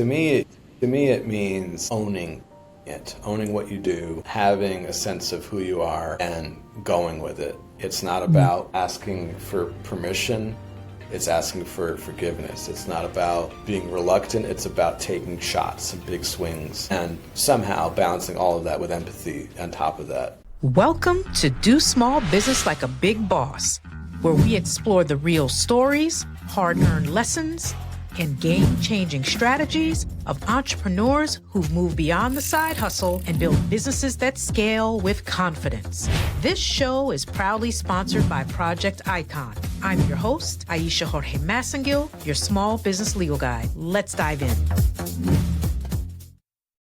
To me, it means owning it, owning what you do, having a sense of who you are, and going with it. It's not about asking for permission. It's asking for forgiveness. It's not about being reluctant. It's about taking shots and big swings and somehow balancing all of that with empathy on top of that. Welcome to Do Small Business Like a Big Boss, where we explore the real stories, hard-earned lessons, and game-changing strategies of entrepreneurs who've moved beyond the side hustle and built businesses that scale with confidence. This show is proudly sponsored by Project Icon. I'm your host, Aisha Jorge Massengill, your small business legal guide. Let's dive in.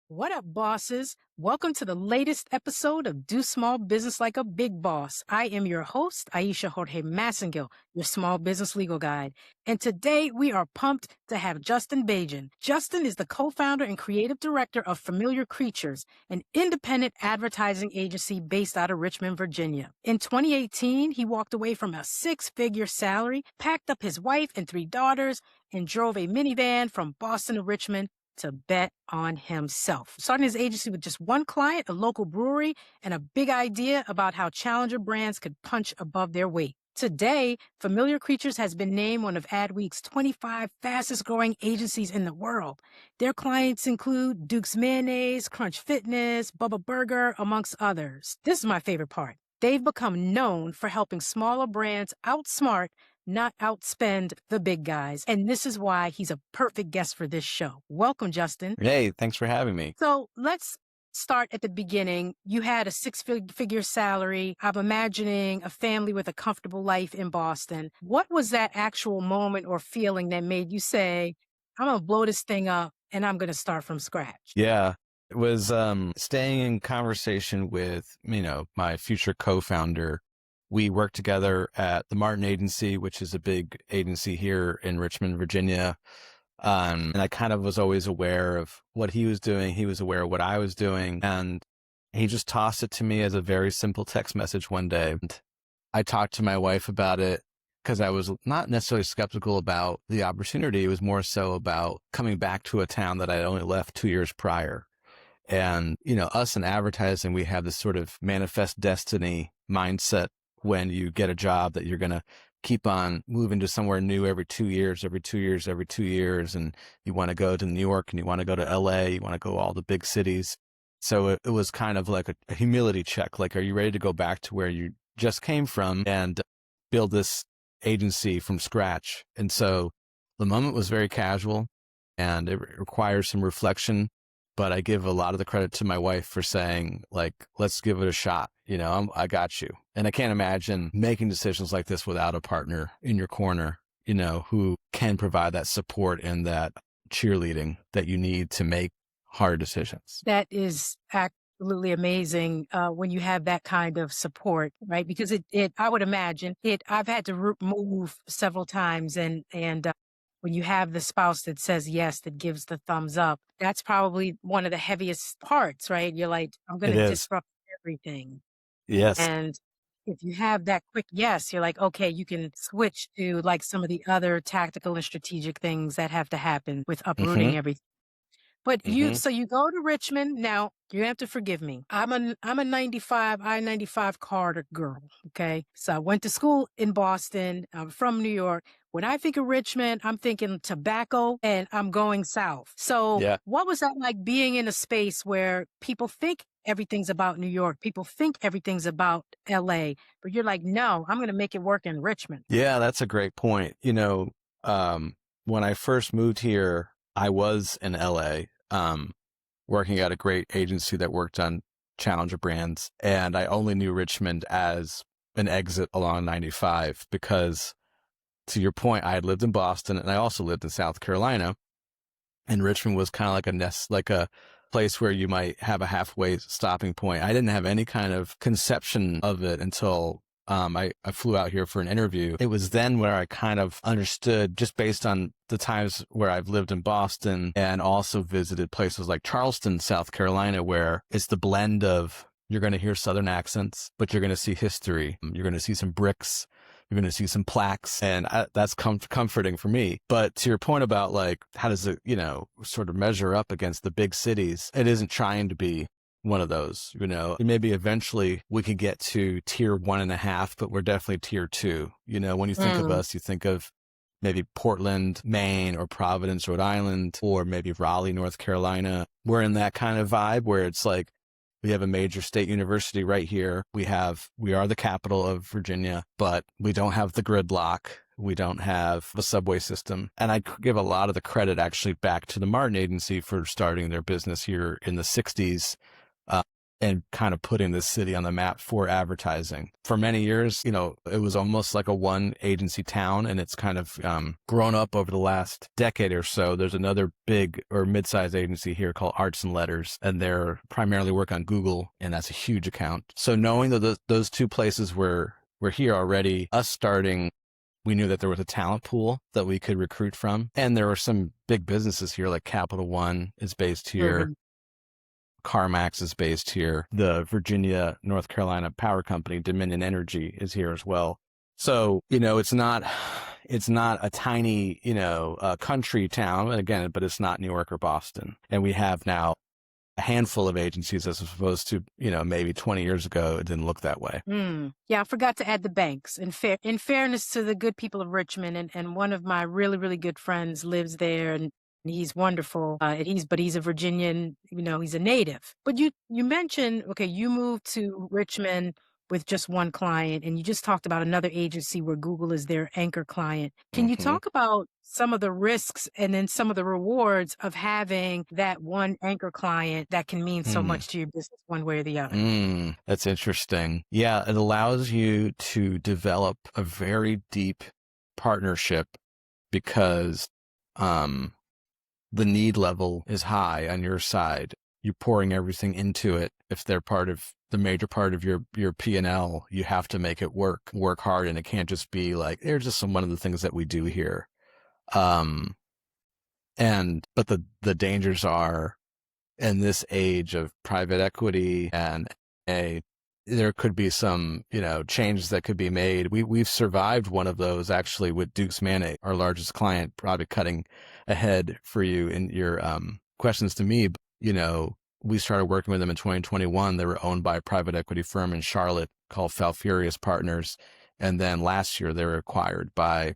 What up, bosses? Welcome to the latest episode of Do Small Business Like a Big Boss. I am your host, Aisha Jorge Massengill, your small business legal guide. And today we are pumped to have Justin Bajan. Justin is the co-founder and creative director of Familiar Creatures, an independent advertising agency based out of Richmond, Virginia. In 2018, he walked away from a six-figure salary, packed up his wife and three daughters, and drove a minivan from Boston to Richmond to bet on himself. Starting his agency with just one client, a local brewery, and a big idea about how challenger brands could punch above their weight. Today, Familiar Creatures has been named one of Adweek's 25 fastest growing agencies in the world. Their clients include Duke's Mayonnaise, Crunch Fitness, Bubba Burger, amongst others. This is my favorite part. They've become known for helping smaller brands outsmart, not outspend the big guys. And this is why he's a perfect guest for this show. Welcome, Justin. Hey, thanks for having me. So let's start at the beginning. You had a six-figure salary. I'm imagining a family with a comfortable life in Boston. What was that actual moment or feeling that made you say, I'm going to blow this thing up and I'm going to start from scratch? Yeah, it was staying in conversation with, my future co-founder. We worked together at the Martin Agency, which is a big agency here in Richmond, Virginia. And I kind of was always aware of what he was doing. He was aware of what I was doing. And he just tossed it to me as a very simple text message one day. And I talked to my wife about it because I was not necessarily skeptical about the opportunity. It was more so about coming back to a town that I had only left 2 years prior. And, us in advertising, we have this sort of manifest destiny mindset when you get a job that you're going to keep on moving to somewhere new every 2 years, every 2 years, every 2 years. And you want to go to New York and you want to go to LA, you want to go all the big cities. So it was kind of like a humility check. Like, are you ready to go back to where you just came from and build this agency from scratch? And so the moment was very casual and it requires some reflection. But I give a lot of the credit to my wife for saying, like, let's give it a shot. I got you. And I can't imagine making decisions like this without a partner in your corner, who can provide that support and that cheerleading that you need to make hard decisions. That is absolutely amazing when you have that kind of support, right? Because I would imagine I've had to move several times and when you have the spouse that says yes, that gives the thumbs up, that's probably one of the heaviest parts, right? You're like, I'm going to disrupt everything. Yes. And if you have that quick yes, you're like, okay, you can switch to like some of the other tactical and strategic things that have to happen with uprooting everything. But so you go to Richmond. Now, you have to forgive me. I'm a I-95 corridor girl, okay? So I went to school in Boston. I'm from New York. When I think of Richmond, I'm thinking tobacco and I'm going south. So What was that like being in a space where people think everything's about New York, people think everything's about LA, but you're like, no, I'm going to make it work in Richmond? Yeah, that's a great point. When I first moved here, I was in LA, working at a great agency that worked on challenger brands. And I only knew Richmond as an exit along 95 because, to your point, I had lived in Boston and I also lived in South Carolina. And Richmond was kind of like a place where you might have a halfway stopping point. I didn't have any kind of conception of it until I flew out here for an interview. It was then where I kind of understood, just based on the times where I've lived in Boston and also visited places like Charleston, South Carolina, where it's the blend of, you're going to hear Southern accents, but you're going to see history. You're going to see some bricks. You're going to see some plaques, and that's comforting for me. But to your point about like, how does it, sort of measure up against the big cities? It isn't trying to be one of those, maybe eventually we could get to tier 1.5, but we're definitely tier 2. When you think of us, you think of maybe Portland, Maine, or Providence, Rhode Island, or maybe Raleigh, North Carolina. We're in that kind of vibe where it's like, we have a major state university right here. We are the capital of Virginia, but we don't have the gridlock. We don't have a subway system. And I give a lot of the credit actually back to the Martin Agency for starting their business here in the 60s. And kind of putting this city on the map for advertising. For many years, it was almost like a one agency town, and it's kind of grown up over the last decade or so. There's another big or mid-sized agency here called Arts and Letters, and they're primarily work on Google, and that's a huge account. So knowing that those two places were here already, us starting, we knew that there was a talent pool that we could recruit from. And there were some big businesses here, like Capital One is based here. Mm-hmm. CarMax is based here. The Virginia, North Carolina power company, Dominion Energy, is here as well. So, it's not a tiny, country town, again, but it's not New York or Boston. And we have now a handful of agencies as opposed to, maybe 20 years ago, it didn't look that way. Yeah, I forgot to add the banks. In fairness to the good people of Richmond, and one of my really, really good friends lives there, and he's wonderful. He's a Virginian, he's a native. But you mentioned, okay, you moved to Richmond with just one client, and you just talked about another agency where Google is their anchor client. Can you talk about some of the risks and then some of the rewards of having that one anchor client that can mean so much to your business one way or the other? That's interesting. Yeah, it allows you to develop a very deep partnership because the need level is high on your side. You're pouring everything into it. If they're the major part of your P&L, you have to make it work hard. And it can't just be like, they're just one of the things that we do here. But the dangers are in this age of private equity and there could be some, changes that could be made. We've survived one of those actually with Duke's Manate, our largest client, probably cutting ahead for you in your questions to me. But, we started working with them in 2021. They were owned by a private equity firm in Charlotte called Falfurious Partners. And then last year they were acquired by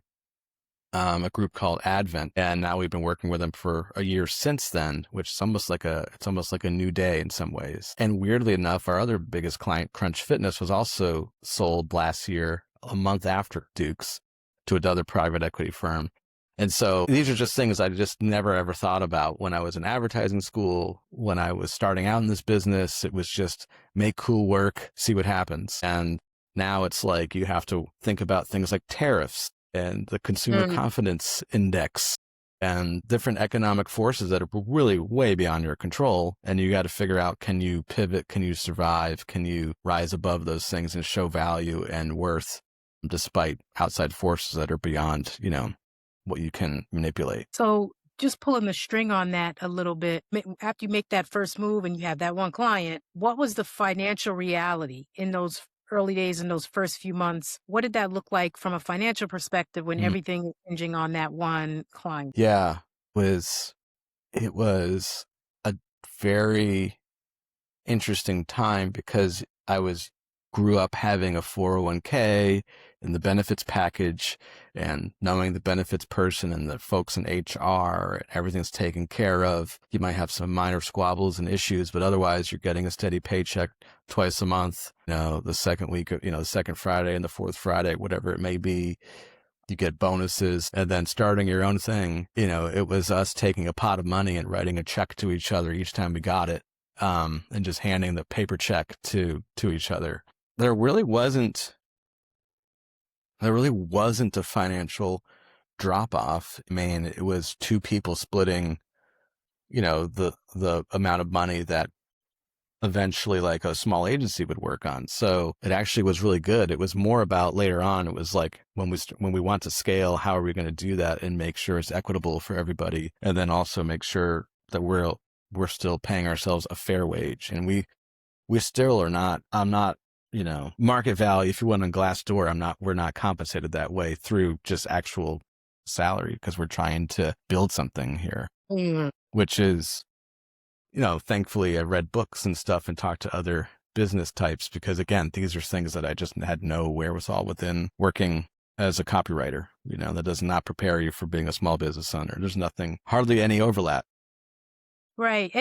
a group called Advent. And now we've been working with them for a year since then, which is almost like a new day in some ways. And weirdly enough, our other biggest client, Crunch Fitness, was also sold last year, a month after Duke's, to another private equity firm. And so these are just things I just never ever thought about when I was in advertising school. When I was starting out in this business, it was just make cool work, see what happens. And now it's like you have to think about things like tariffs and the consumer confidence index and different economic forces that are really way beyond your control. And you got to figure out, can you pivot? Can you survive? Can you rise above those things and show value and worth despite outside forces that are beyond, what you can manipulate? So just pulling the string on that a little bit, after you make that first move and you have that one client, what was the financial reality in those early days, in those first few months? What did that look like from a financial perspective when everything was hinging on that one client? Yeah, it was a very interesting time because I grew up having a 401k and the benefits package and knowing the benefits person and the folks in HR, and everything's taken care of. You might have some minor squabbles and issues, but otherwise you're getting a steady paycheck twice a month, the second week of, the second Friday and the fourth Friday, whatever it may be. You get bonuses, and then starting your own thing, it was us taking a pot of money and writing a check to each other each time we got it, and just handing the paper check to each other. There really wasn't a financial drop off. I mean, it was two people splitting, the amount of money that eventually like a small agency would work on. So it actually was really good. It was more about later on. It was like when we want to scale, how are we going to do that and make sure it's equitable for everybody? And then also make sure that we're still paying ourselves a fair wage. And we still are not, I'm not market value. If you went on Glassdoor, we're not compensated that way through just actual salary, because we're trying to build something here, which is, thankfully I read books and stuff and talked to other business types, because again, these are things that I just had no wherewithal within working as a copywriter. That does not prepare you for being a small business owner. There's hardly any overlap. Right.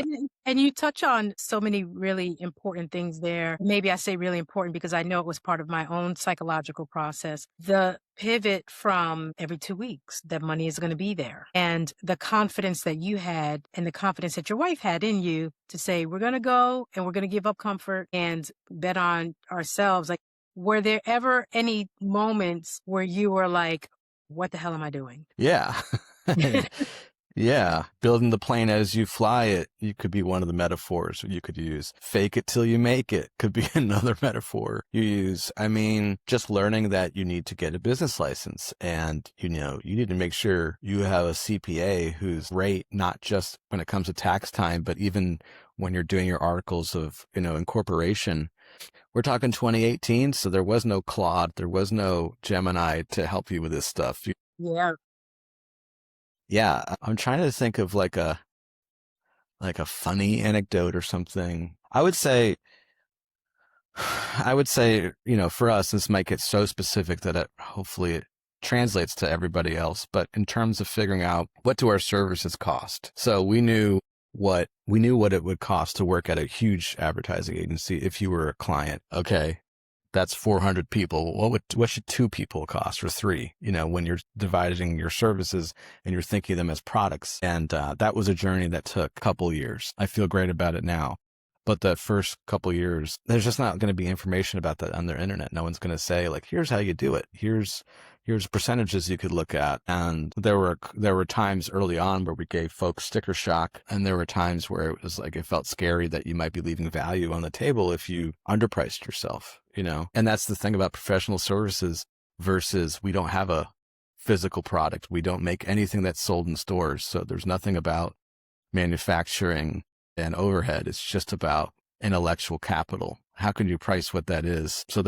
And you touch on so many really important things there. Maybe I say really important because I know it was part of my own psychological process. The pivot from every 2 weeks, that money is going to be there. And the confidence that you had and the confidence that your wife had in you to say, we're going to go and we're going to give up comfort and bet on ourselves. Like, were there ever any moments where you were like, what the hell am I doing? Yeah. Yeah. Building the plane as you fly it. You could be one of the metaphors you could use. Fake it till you make it could be another metaphor you use. I mean, just learning that you need to get a business license, and, you need to make sure you have a CPA who's great, not just when it comes to tax time, but even when you're doing your articles of, incorporation. We're talking 2018. So there was no Claude. There was no Gemini to help you with this stuff. Yeah. Yeah, I'm trying to think of like a funny anecdote or something. I would say, for us, this might get so specific that hopefully it translates to everybody else. But in terms of figuring out what do our services cost, so we knew what it would cost to work at a huge advertising agency if you were a client. Okay. That's 400 people. What should 2 people cost, or 3, when you're dividing your services and you're thinking of them as products? And that was a journey that took a couple years. I feel great about it now. But the first couple years, there's just not going to be information about that on their internet. No one's going to say, like, here's how you do it. Here's percentages you could look at. And there were times early on where we gave folks sticker shock. And there were times where it was like, it felt scary that you might be leaving value on the table if you underpriced yourself, And that's the thing about professional services versus we don't have a physical product. We don't make anything that's sold in stores. So there's nothing about manufacturing and overhead. It's just about intellectual capital. How can you price what that is? So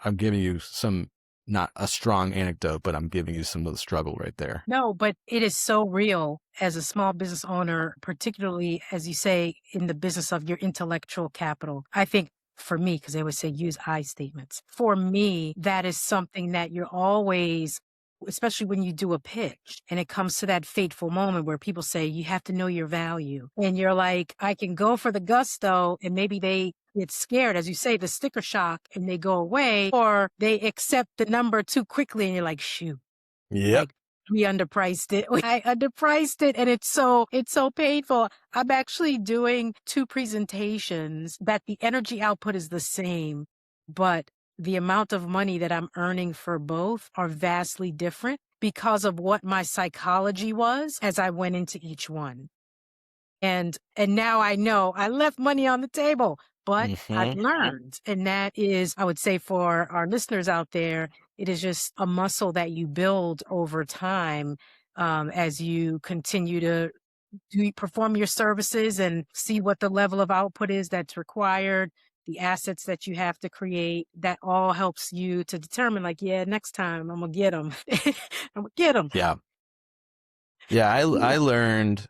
I'm giving you some, not a strong anecdote, but I'm giving you some of the struggle right there. No, but it is so real as a small business owner, particularly, as you say, in the business of your intellectual capital. I think for me, because they always say use I statements. For me, that is something that you're always, especially when you do a pitch and it comes to that fateful moment where people say, you have to know your value. And you're like, I can go for the gusto, and maybe they get scared, as you say, the sticker shock, and they go away, or they accept the number too quickly. And you're like, shoot. Yep. Like, we underpriced it. I underpriced it. And it's so painful. I'm actually doing 2 presentations that the energy output is the same, but the amount of money that I'm earning for both are vastly different because of what my psychology was as I went into each one. And now I know I left money on the table, but I've learned. And that is, I would say, for our listeners out there, it is just a muscle that you build over time as you continue to perform your services and see what the level of output is that's required, the assets that you have to create. That all helps you to determine, like, yeah, next time I'm going to get them. I'm going to get them. Yeah. Yeah. I learned,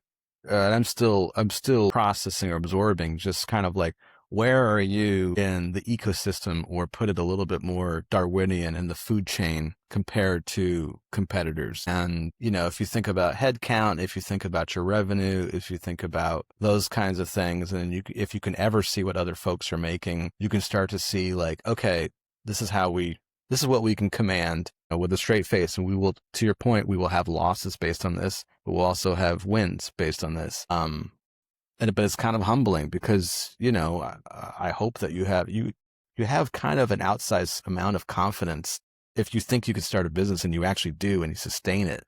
and I'm still processing or absorbing, just kind of like, where are you in the ecosystem, or put it a little bit more Darwinian, in the food chain compared to competitors? And, if you think about headcount, if you think about your revenue, if you think about those kinds of things, and if you can ever see what other folks are making, you can start to see, like, okay, this is what we can command with a straight face. And we will, to your point, we will have losses based on this, but we'll also have wins based on this. But it's kind of humbling because, I hope that you have kind of an outsized amount of confidence. If you think you could start a business and you actually do, and you sustain it,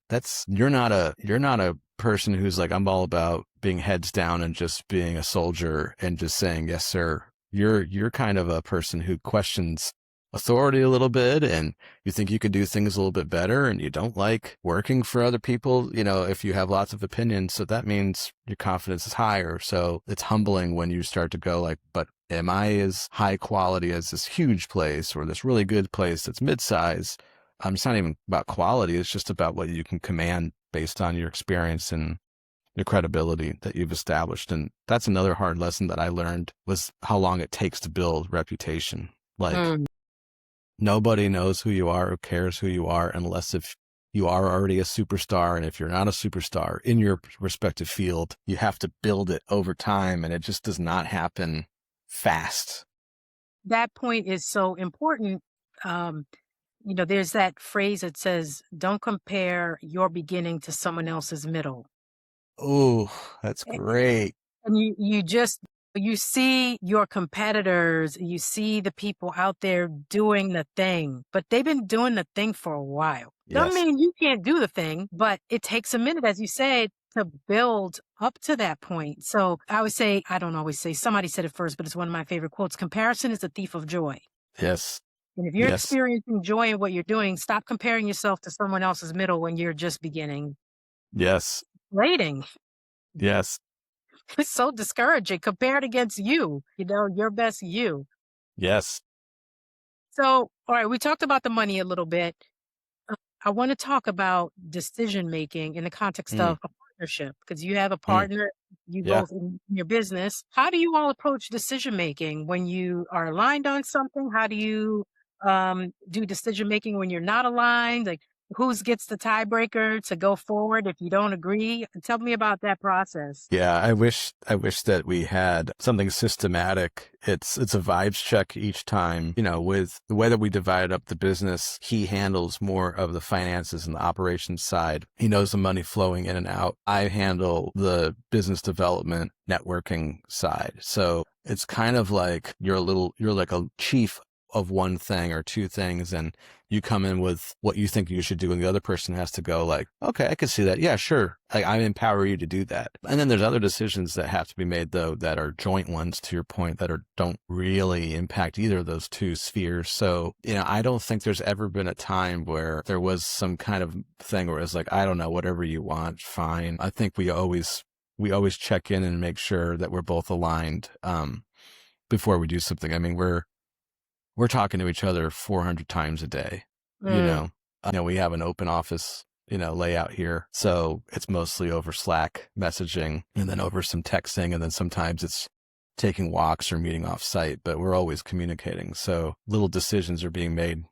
you're not a person who's like, I'm all about being heads down and just being a soldier and just saying, yes, sir. You're kind of a person who questions authority a little bit and you think you could do things a little bit better and you don't like working for other people, if you have lots of opinions, so that means your confidence is higher. So it's humbling when you start to go like, but am I as high quality as this huge place or this really good place that's mid-size? It's not even about quality. It's just about what you can command based on your experience and your credibility that you've established. And that's another hard lesson that I learned was how long it takes to build reputation. Like nobody knows who you are or cares who you are unless if you are already a superstar. And if you're not a superstar in your respective field, you have to build it over time. And it just does not happen fast. That point is so important. There's that phrase that says, don't compare your beginning to someone else's middle. Oh, that's great. And you see your competitors, you see the people out there doing the thing, but they've been doing the thing for a while. Yes. Doesn't mean you can't do the thing, but it takes a minute, as you said, to build up to that point. So I would say, I don't always say, somebody said it first, but it's one of my favorite quotes. Comparison is the thief of joy. Yes. And if you're experiencing joy in what you're doing, stop comparing yourself to someone else's middle when you're just beginning. Yes. Rating. Yes. It's so discouraging. Compare it against you, your best you. Yes. So, all right, we talked about the money a little bit. I want to talk about decision making in the context of a partnership, because you have a partner, you both in your business. How do you all approach decision making when you are aligned on something? How do you do decision making when you're not aligned? Like, who gets the tiebreaker to go forward if you don't agree? Tell me about that process. Yeah, I wish that we had something systematic. It's a vibes check each time. With the way that we divided up the business, he handles more of the finances and the operations side. He knows the money flowing in and out. I handle the business development networking side. So it's kind of like you're like a chief of one thing or two things, and you come in with what you think you should do, and the other person has to go like, okay, I can see that. Yeah, sure. Like, I empower you to do that. And then there's other decisions that have to be made, though, that are joint ones, to your point, that don't really impact either of those two spheres. So, I don't think there's ever been a time where there was some kind of thing where it's like, I don't know, whatever you want, fine. I think we always check in and make sure that we're both aligned before we do something. I mean, we're talking to each other 400 times a day. We have an open office, layout here. So it's mostly over Slack messaging and then over some texting. And then sometimes it's taking walks or meeting off site, but we're always communicating. So little decisions are being made,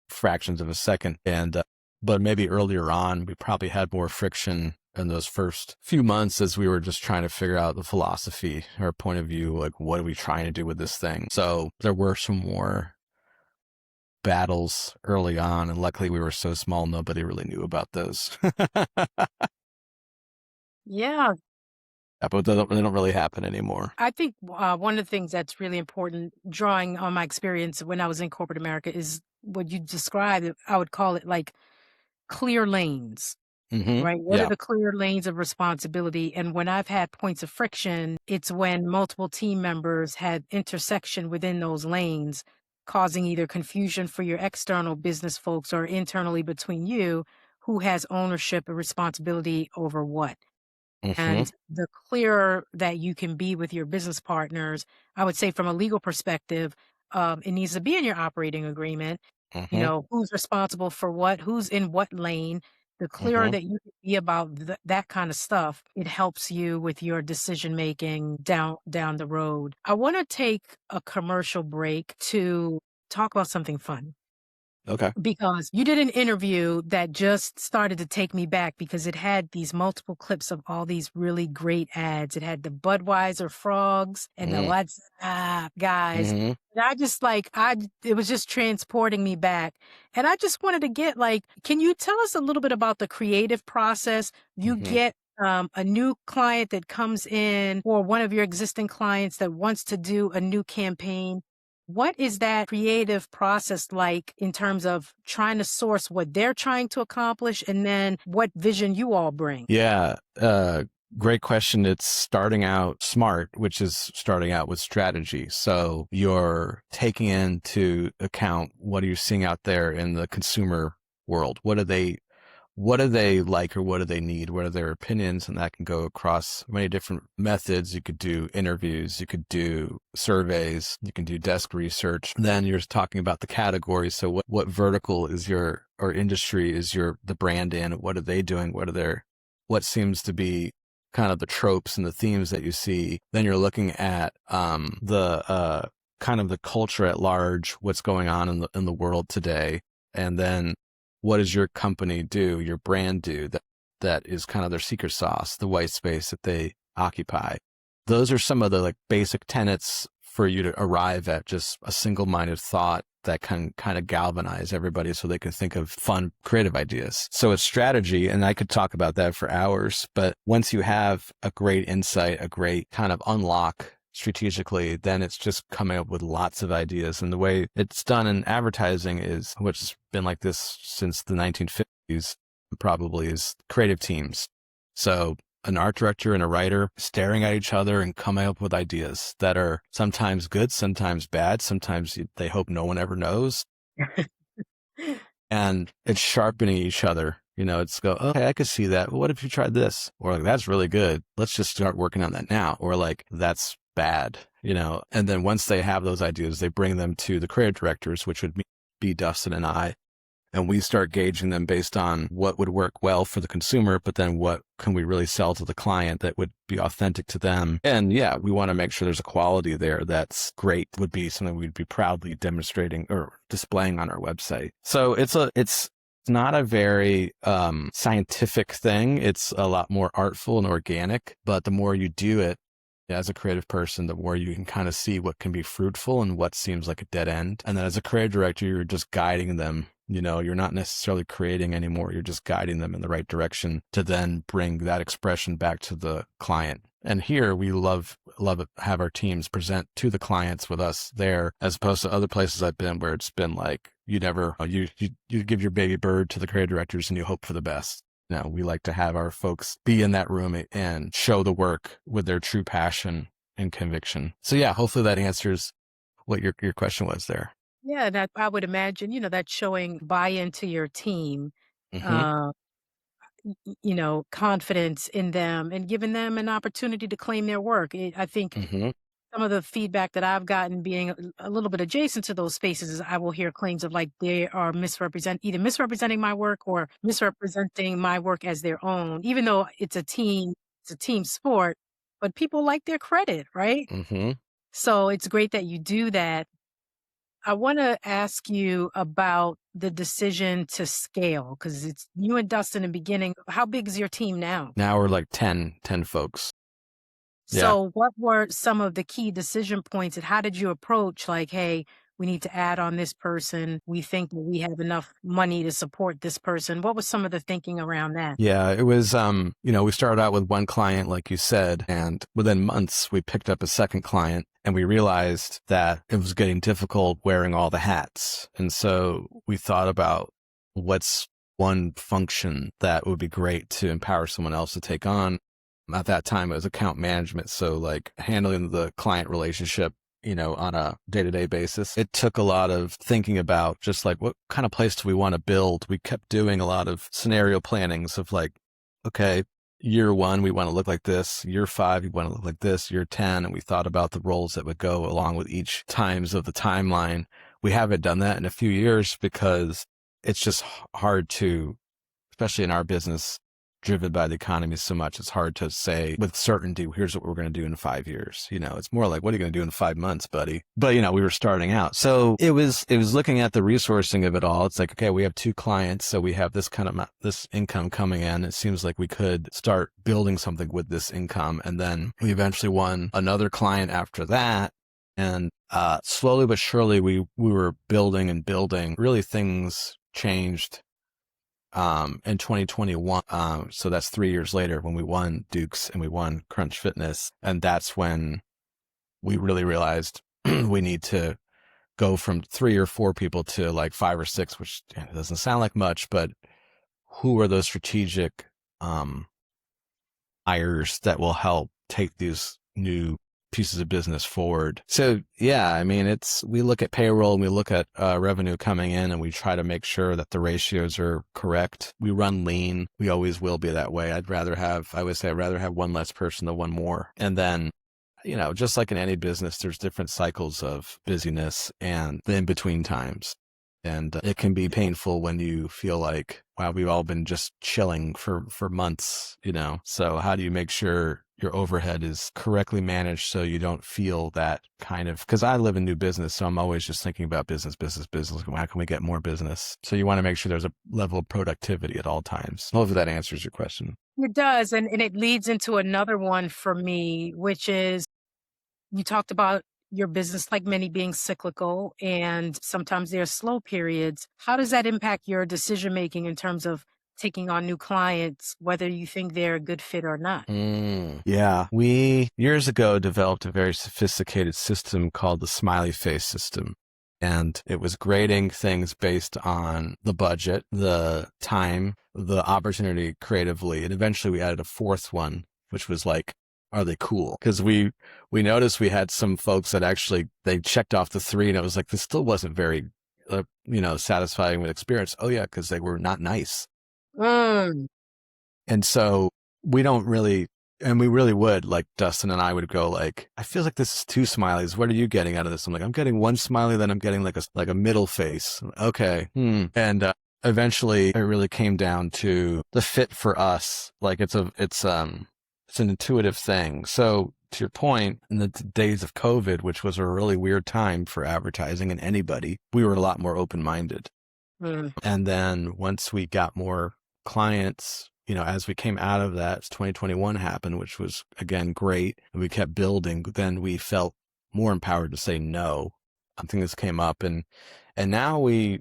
fractions of a second. And, but maybe earlier on, we probably had more friction in those first few months as we were just trying to figure out the philosophy or point of view, like, what are we trying to do with this thing? So there were some more battles early on, and luckily we were so small, nobody really knew about those. Yeah. But they don't really happen anymore. I think one of the things that's really important, drawing on my experience when I was in corporate America, is what you described. I would call it like clear lanes. Right? What are the clear lanes of responsibility? And when I've had points of friction, it's when multiple team members had intersection within those lanes, causing either confusion for your external business folks or internally between you, who has ownership and responsibility over what. And the clearer that you can be with your business partners, I would say from a legal perspective, it needs to be in your operating agreement. Who's responsible for what, who's in what lane. The clearer that you can be about that kind of stuff, it helps you with your decision making down the road. I want to take a commercial break to talk about something fun. Okay. Because you did an interview that just started to take me back, because it had these multiple clips of all these really great ads. It had the Budweiser frogs and the What's Up guys. And I just it was just transporting me back. And I just wanted to get can you tell us a little bit about the creative process? You get a new client that comes in, or one of your existing clients that wants to do a new campaign. What is that creative process like in terms of trying to source what they're trying to accomplish, and then what vision you all bring? Yeah. Great question. It's starting out smart, which is starting out with strategy. So you're taking into account what are you seeing out there in the consumer world? What do they like, or what do they need? What are their opinions? And that can go across many different methods. You could do interviews, you could do surveys, you can do desk research. Then you're talking about the categories. So what vertical is or industry is the brand in? What are they doing? What seems to be kind of the tropes and the themes that you see? Then you're looking at the kind of the culture at large, what's going on in the world today. And then what does your company do, your brand do, that is kind of their secret sauce, the white space that they occupy? Those are some of the like basic tenets for you to arrive at just a single-minded thought that can kind of galvanize everybody so they can think of fun, creative ideas. So it's strategy, and I could talk about that for hours, but once you have a great insight, a great kind of unlock strategically, then it's just coming up with lots of ideas. And the way it's done in advertising which has been like this since the 1950s, probably, is creative teams. So an art director and a writer staring at each other and coming up with ideas that are sometimes good, sometimes bad, sometimes they hope no one ever knows. And it's sharpening each other. It's go, okay, I could see that. What if you tried this? Or like, that's really good. Let's just start working on that now. Or like, that's bad, and then once they have those ideas, they bring them to the creative directors, which would be Dustin and I, and we start gauging them based on what would work well for the consumer, but then what can we really sell to the client that would be authentic to them. And yeah, we want to make sure there's a quality there that's great, would be something we'd be proudly demonstrating or displaying on our website. So it's not a very scientific thing. It's a lot more artful and organic, but the more you do it as a creative person, the more you can kind of see what can be fruitful and what seems like a dead end. And then as a creative director, you're just guiding them. You're not necessarily creating anymore. You're just guiding them in the right direction to then bring that expression back to the client. And here we love it, have our teams present to the clients with us there, as opposed to other places I've been where it's been like, you give your baby bird to the creative directors and you hope for the best. No, we like to have our folks be in that room and show the work with their true passion and conviction. So yeah, hopefully that answers what your question was there. Yeah, that I would imagine, that's showing buy-in to your team, Mm-hmm. confidence in them and giving them an opportunity to claim their work. I think Mm-hmm. some of the feedback that I've gotten being a little bit adjacent to those spaces is I will hear claims of like they are either misrepresenting my work or misrepresenting my work as their own, even though it's a team sport, but people like their credit, right? Mm-hmm. So it's great that you do that. I want to ask you about the decision to scale, because it's you and Dustin in the beginning. How big is your team now? Now we're like 10 folks. So what were some of the key decision points and how did you approach like, hey, we need to add on this person. We think that we have enough money to support this person. What was some of the thinking around that? Yeah, it was, we started out with one client, like you said, and within months we picked up a second client and we realized that it was getting difficult wearing all the hats. And so we thought about what's one function that would be great to empower someone else to take on. At that time, it was account management. So like handling the client relationship, on a day-to-day basis. It took a lot of thinking about just like, what kind of place do we want to build? We kept doing a lot of scenario plannings of like, okay, year 1, we want to look like this. Year 5, we want to look like this. Year 10. And we thought about the roles that would go along with each times of the timeline. We haven't done that in a few years because it's just hard to, especially in our business, driven by the economy so much, it's hard to say with certainty, here's what we're going to do in 5 years. It's more like, what are you going to do in 5 months, buddy? But, we were starting out. So it was looking at the resourcing of it all. It's like, okay, we have 2 clients. So we have this kind of, this income coming in. It seems like we could start building something with this income. And then we eventually won another client after that. And slowly but surely, we were building and building. Really, things changed in 2021. So that's 3 years later when we won Duke's and we won Crunch Fitness. And that's when we really realized we need to go from 3 or 4 people to like 5 or 6, which doesn't sound like much, but who are those strategic hires that will help take these new pieces of business forward. So yeah, I mean, we look at payroll and we look at revenue coming in and we try to make sure that the ratios are correct. We run lean. We always will be that way. I would say I'd rather have one less person than one more. And then, just like in any business, there's different cycles of busyness and the in-between times. And it can be painful when you feel like, wow, we've all been just chilling for months, So how do you make sure your overhead is correctly managed so you don't feel that kind of, because I live in new business, so I'm always just thinking about business. How can we get more business? So you want to make sure there's a level of productivity at all times. Hopefully that answers your question. It does. And it leads into another one for me, which is you talked about your business, like many, being cyclical, and sometimes there are slow periods. How does that impact your decision making in terms of taking on new clients, whether you think they're a good fit or not? Yeah. We years ago developed a very sophisticated system called the Smiley Face System. And it was grading things based on the budget, the time, the opportunity creatively. And eventually we added a fourth one, which was like, are they cool? Because we noticed we had some folks that actually, they checked off the 3 and it was like, this still wasn't very, satisfying with experience. Oh yeah, because they were not nice. And so we don't really, and we really would, like Dustin and I would go like, I feel like this is 2 smileys. What are you getting out of this? I'm like, I'm getting 1 smiley, then I'm getting like a middle face. Okay. And eventually it really came down to the fit for us. Like it's an intuitive thing. So to your point, in the days of COVID, which was a really weird time for advertising and anybody, we were a lot more open-minded. And then once we got more clients, as we came out of that, 2021 happened, which was again great. And we kept building. Then we felt more empowered to say no. Things came up and now we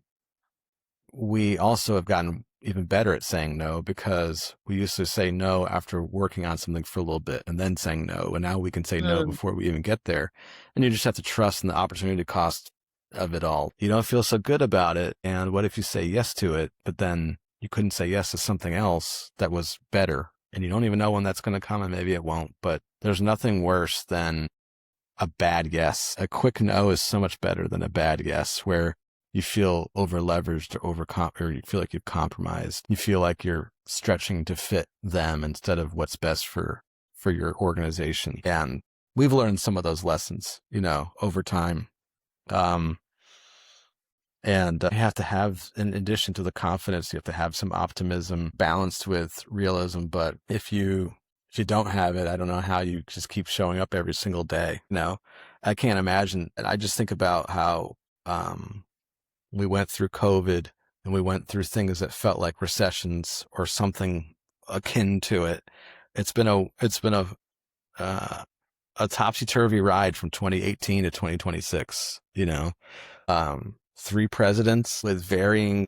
also have gotten even better at saying no, because we used to say no after working on something for a little bit and then saying no. And now we can say no before we even get there. And you just have to trust in the opportunity cost of it all. You don't feel so good about it. And what if you say yes to it, but then you couldn't say yes to something else that was better? And you don't even know when that's going to come, and maybe it won't. But there's nothing worse than a bad yes. A quick no is so much better than a bad yes, where you feel over leveraged or you feel like you've compromised. You feel like you're stretching to fit them instead of what's best for your organization. And we've learned some of those lessons, over time. And you have to have, in addition to the confidence, you have to have some optimism balanced with realism. But if you don't have it, I don't know how you just keep showing up every single day. I can't imagine. And I just think about how, we went through COVID and we went through things that felt like recessions or something akin to it. It's been a topsy-turvy ride from 2018 to 2026, 3 presidents with very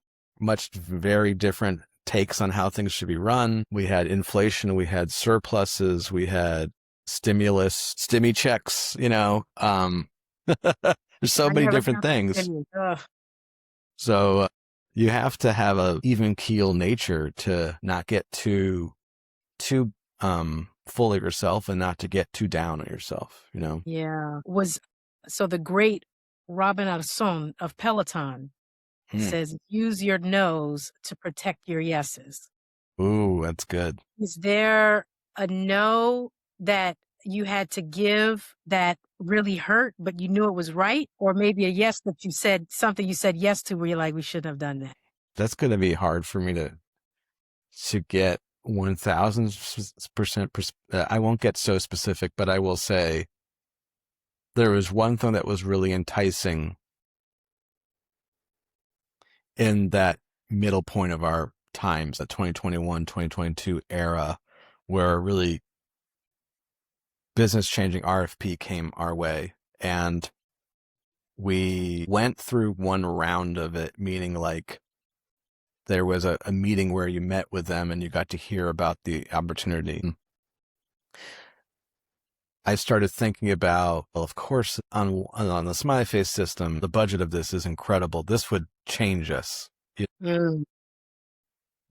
different takes on how things should be run. We had inflation, we had surpluses, we had stimulus, stimmy checks, there's so many different things. So you have to have a even keel nature to not get too full of yourself and not to get too down on yourself, Yeah. So the great Robin Arson of Peloton says, use your no's to protect your yeses. Ooh, that's good. Is there a no that you had to give that really hurt, but you knew it was right? Or maybe a yes that you said yes to where you're like, we shouldn't have done that? That's going to be hard for me to get 1000%. I won't get so specific, but I will say there was one thing that was really enticing in that middle point of our times, the 2021, 2022 era, where really business changing RFP came our way. And we went through one round of it, meaning like there was a meeting where you met with them and you got to hear about the opportunity. I started thinking about, well, of course, on the Smiley Face System, the budget of this is incredible. This would change us.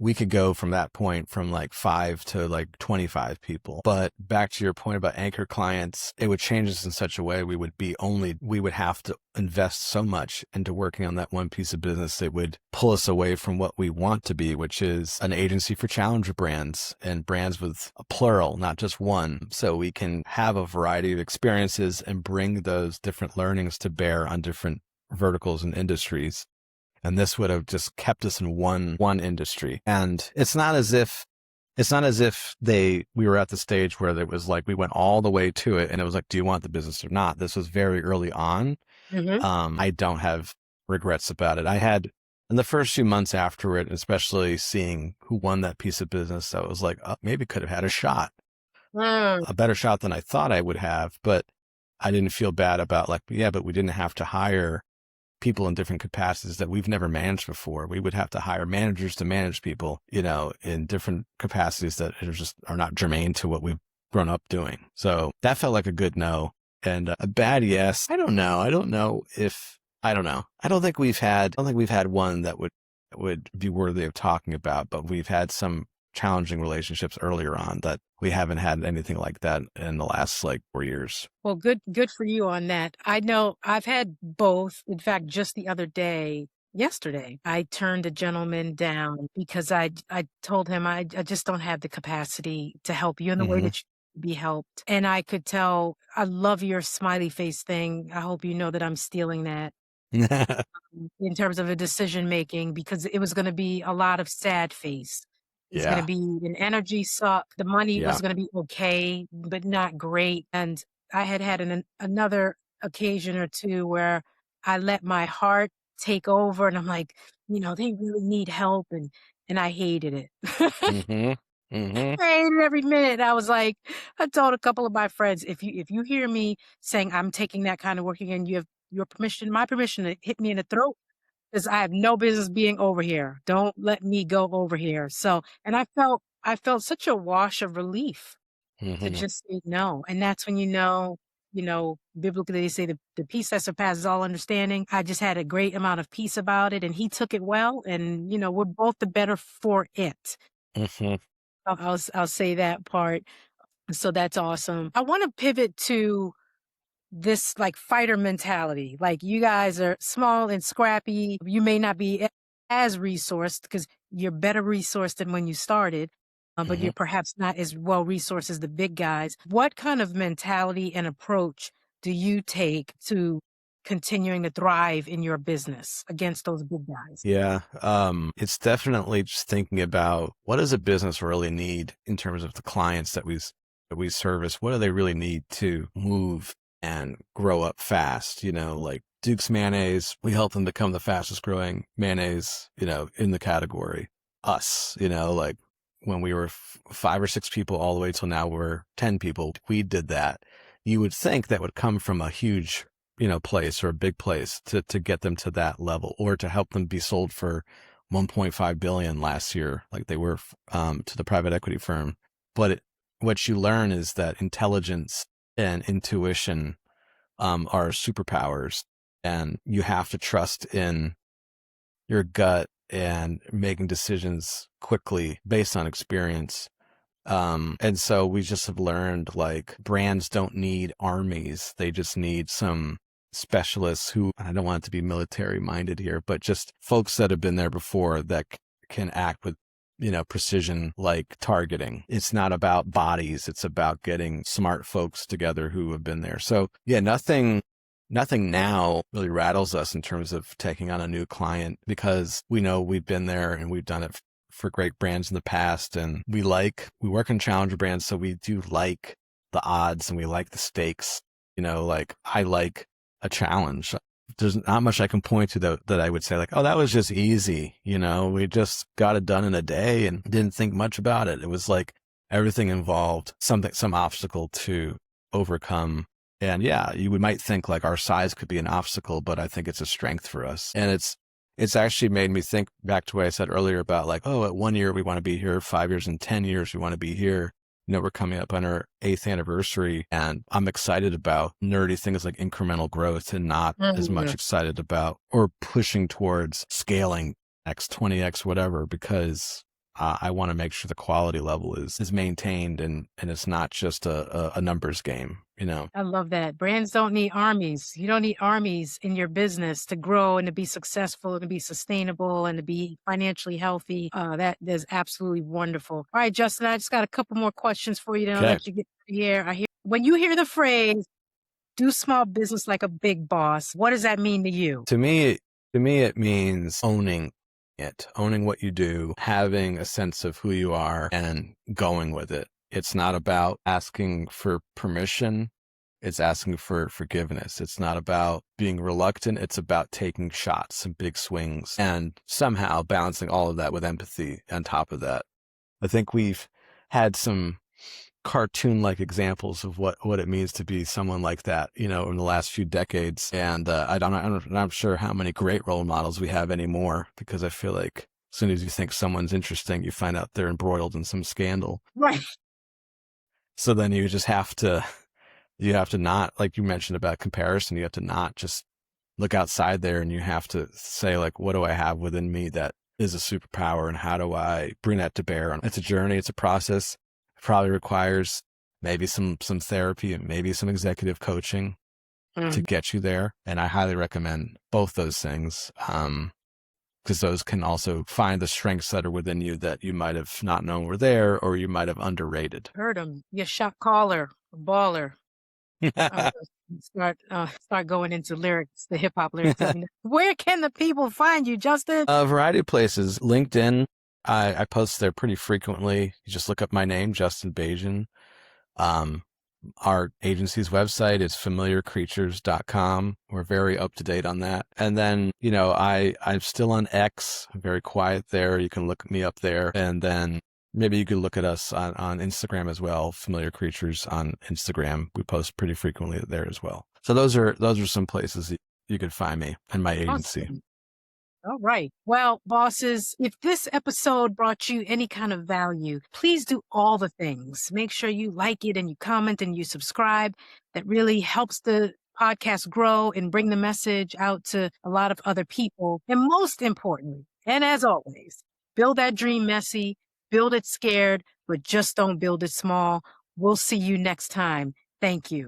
we could go from that point from like 5 to like 25 people. But back to your point about anchor clients, it would change us in such a way we would have to invest so much into working on that one piece of business. It would pull us away from what we want to be, which is an agency for challenger brands and brands with a plural, not just one. So we can have a variety of experiences and bring those different learnings to bear on different verticals and industries. And this would have just kept us in one industry. And it's not as if we were at the stage where it was like, we went all the way to it and it was like, do you want the business or not? This was very early on. Mm-hmm. I don't have regrets about it. I had in the first few months after it, especially seeing who won that piece of business, I was like, oh, maybe could have had a better shot than I thought I would have. But I didn't feel bad about like, yeah, but we didn't have to hire people in different capacities that we've never managed before. We would have to hire managers to manage people, in different capacities that are not germane to what we've grown up doing. So that felt like a good no. And a bad yes. I don't know. I don't think we've had one that would be worthy of talking about, but we've had some challenging relationships earlier on that we haven't had anything like that in the last like 4 years. Well, good for you on that. I know I've had both. In fact, just the other day, yesterday, I turned a gentleman down because I told him I just don't have the capacity to help you in the way that you be helped. And I could tell, I love your smiley face thing. I hope you know that I'm stealing that in terms of a decision making, because it was going to be a lot of sad face. It's going to be an energy suck. The money was going to be okay, but not great. And I had another occasion or two where I let my heart take over, and I'm like, they really need help, and I hated it. I hated every minute. I was like, I told a couple of my friends, if you hear me saying I'm taking that kind of work again, you have my permission to hit me in the throat, because I have no business being over here. Don't let me go over here. So, and I felt such a wash of relief to just say no. And that's when biblically they say the peace that surpasses all understanding. I just had a great amount of peace about it, and he took it well, and we're both the better for it. I'll say that part. So that's awesome. I want to pivot to this like fighter mentality. Like, you guys are small and scrappy. You may not be as resourced because you're better resourced than when you started, but you're perhaps not as well resourced as the big guys. What kind of mentality and approach do you take to continuing to thrive in your business against those big guys? Yeah. It's definitely just thinking about, what does a business really need in terms of the clients that we service? What do they really need to move and grow up fast? Like Duke's Mayonnaise, we help them become the fastest growing mayonnaise, in the category. Us, like when we were 5 or 6 people all the way till now we're 10 people, we did that. You would think that would come from a huge, place or a big place to get them to that level, or to help them be sold for $1.5 billion last year, like they were to the private equity firm. But what you learn is that intelligence and intuition are superpowers, and you have to trust in your gut and making decisions quickly based on experience. And so we just have learned, like, brands don't need armies. They just need some specialists who, I don't want it to be military minded here, but just folks that have been there before that can act with, precision, like targeting. It's not about bodies. It's about getting smart folks together who have been there. So yeah, nothing now really rattles us in terms of taking on a new client, because we know we've been there and we've done it for great brands in the past. And we work in challenger brands. So we do like the odds and we like the stakes, like I like a challenge. There's not much I can point to that I would say like, oh, that was just easy. We just got it done in a day and didn't think much about it. It was like everything involved some obstacle to overcome. And yeah, might think like our size could be an obstacle, but I think it's a strength for us. And it's actually made me think back to what I said earlier about like, oh, at 1 year we want to be here, 5 years and 10 years we want to be here. We're coming up on our 8th anniversary, and I'm excited about nerdy things like incremental growth, and not as much excited about or pushing towards scaling X, 20X, whatever, because I want to make sure the quality level is maintained and it's not just a numbers game, you know? I love that. Brands don't need armies. You don't need armies in your business to grow and to be successful and to be sustainable and to be financially healthy. That is absolutely wonderful. All right, Justin, I just got a couple more questions for you. Then I'll Okay. let you get here. When you hear the phrase, do small business like a big boss, what does that mean to you? To me, it means owning it, owning what you do, having a sense of who you are and going with it. It's not about asking for permission. It's asking for forgiveness. It's not about being reluctant. It's about taking shots and big swings and somehow balancing all of that with empathy on top of that. I think we've had some cartoon-like examples of what it means to be someone like that, you know, in the last few decades. And I'm not sure how many great role models we have anymore, because I feel like as soon as you think someone's interesting, you find out they're embroiled in some scandal. Right. So then you just have to not, like you mentioned about comparison, you have to not just look outside there, and you have to say, like, what do I have within me that is a superpower, and how do I bring that to bear? It's a journey. It's a process. It probably requires maybe some therapy and maybe some executive coaching to get you there. And I highly recommend both those things, because those can also find the strengths that are within you that you might have not known were there, or you might have underrated. Heard him. You're a shot caller, a baller. Start going into lyrics, the hip hop lyrics. Where can the people find you, Justin? A variety of places. LinkedIn, I post there pretty frequently. You just look up my name, Justin Bajan. Our agency's website is familiarcreatures.com. We're very up to date on that. And then, you know, I'm still on X. I'm very quiet there. You can look me up there. And then maybe you could look at us on Instagram as well. Familiar Creatures on Instagram. We post pretty frequently there as well. So those are some places that you could find me and my agency. Awesome. All right. Well, bosses, if this episode brought you any kind of value, please do all the things. Make sure you like it and you comment and you subscribe. That really helps the podcast grow and bring the message out to a lot of other people. And most importantly, and as always, build that dream messy, build it scared, but just don't build it small. We'll see you next time. Thank you.